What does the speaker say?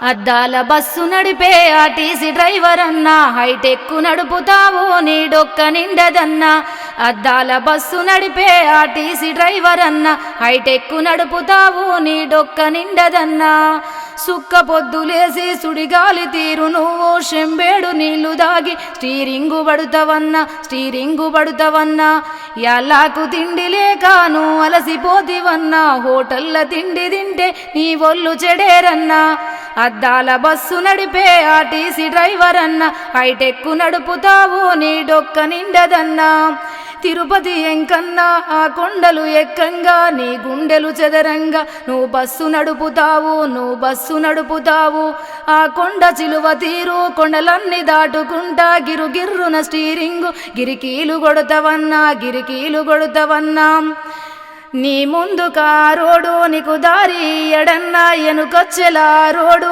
అద్దాల బస్సు నడిపే RTC driver అన్నా, హైటెక్ నడుపుతావు నీ డొక్క నిండదన్నా. అద్దాల బస్సు నడిపే ఆర్టీసీ డ్రైవర్ అన్నా, హైటెక్ నడుపుతావు నీ డొక్క నిండదన్నా. సుక్క పొద్దులేసి సుడిగాలి తీరు నువ్వు శంబేడు నీళ్లు దాగి స్టీరింగు పడుతావన్నా. ఎల్లాకు తిండి లేక నువ్వు అలసిపోతివన్నా, హోటల్ల తిండి తింటే నీ ఒళ్ళు చెడేరన్నా. అద్దాల బస్సు నడిపే ఆర్టీసీ డ్రైవర్ అన్నా, హైటెక్ నడుపుతావు నీ డొక్క నిండదన్నా. తిరుపతి ఎంకన్నా ఆ కొండలు ఎక్కంగా నీ గుండెలు చెదరంగా నువ్వు బస్సు నడుపుతావు. ఆ కొండ చిలువ తీరు కొండలన్నీ దాటుకుంటా గిరుగిర్రున స్టీరింగు గిరికీలు కొడతావన్నా. నీ ముందు కారోడు నీకు దారి ఎడన్నా, ఎనుకొచ్చెలా రోడు